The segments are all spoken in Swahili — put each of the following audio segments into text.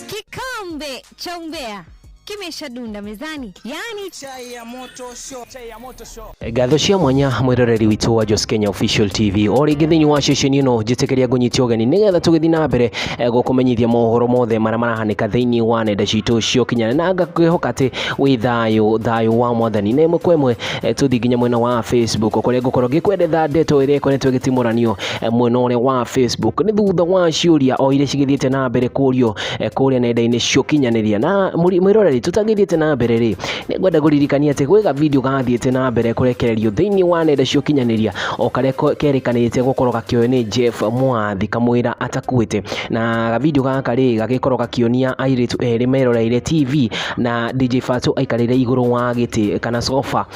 Kikombe cha umbea kimeshadunda mezani, yani chai ya moto show. Gatho cia mwanya mwiroreri witu wa Jos Kenya Official TV ori githini wa ceceni ino njitekeria gunyitio gani nigetha tugithi na mbere gukumenyithia mohoro mothe mara marahanika thiini wa nenda citu cio kinyana na ngakwihoka ati wi thayu wa mwathani ne mwemwe tuthi nginya mwena wa Facebook kuria ngukorwo gikwendetha ndeto ire koretwo gitimuranio mwena ore wa Facebook ni thutha wa ciuria o ire cigithiete na mbere kurio kuria nenda-ini cio kinyaniria na mwiroreri tutagithiete na mbere ri ni ngwenda guririkania ati gwega video gathiete na mbere kurekererio thiini wa nenda cio kinyaniria o kare kerikanite gukorwo gakioe ni Jeff Mwathi kamwira atakuite na video gaka ri gagikorwo gakionia airitu eri meroreire TV na DJ Fatxo aikarire iguru wa giti kana sofa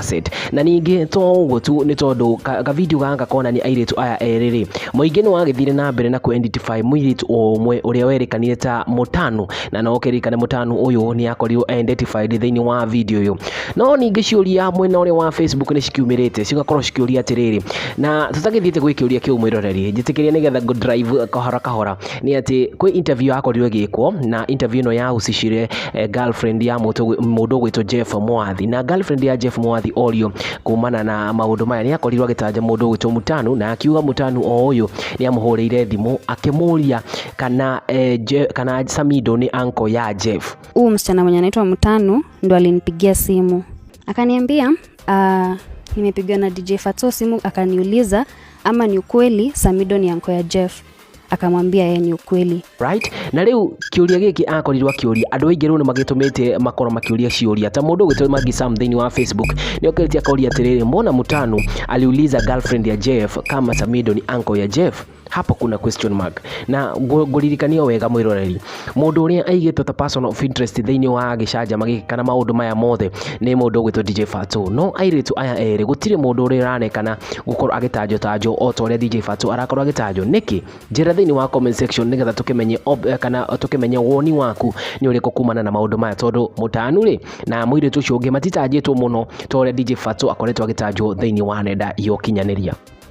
set na ningi to ugo tu ni tondu ga video gaka kona ni airitu aya eriri muingi ni wagithire na mbere na ku identify muiritu omwe uria werikanire ta Mutanu na no kerikane Mutanu uyu ni akorirwo identified thiini wa video yo no ningi ciuria mwena ore wa Facebook ni cikiumirite cigakorwo cikiuria atiriri na tutagithiete gwikiuria kiu mwiroreri njitikiria nigetha go drive kahora ni ati kwi interview yakorirwo gikwo na interview no yahusishire girlfriend ya mundu gwitwo Jeff Mwathi na girlfriend ya Jeff Mwathi orio kumana na maundu maya ni akorirwo agitanja mundu gwitwo Mutanu na akiuga Mutanu o uyu ni amuhuriire thimu akimuria kana Samido ni uncle ya Jeff. Msichana mwenye anaitwa Mutanu ndo alinipigia simu akaniambia nimepigiwa na DJ Fatxo simu, akaniuliza ama ni ukweli Samido ni uncle ya Jeff. Akamwambia yeye ni ukweli. Right? Na riu kiuria giki akorirwa kiuria andu aingi riu ni magitumite makoro makiuria ciuria ta mundu gwitwo Magi something wa Facebook ni okirite akoria atiriri mbona Mutanu aliuliza girlfriend ya Jeff kama Samido ni uncle ya Jeff. Hapo kuna question mark na nguririkania wega mwiroreri mundu uria aigitwo ta person of interest thiini wa gicanja magiki kana maundu maya mothe ni mundu gwitwo DJ Fatxo no airitu aya eri gutire mundu uria ranekana gukorwo agitanjo o toria DJ Fatxo arakorwo agitanjo niki njira thiini wa comment section nigetha tukimenye kana tukimenye woni waku ni uriko kumana na maundu maya tondu Mutanu ri na mwiritu ucio ungi matitanjitwo muno toria DJ Fatxo akoretwo agitanjo thiini wa nenda yo kinyaniria.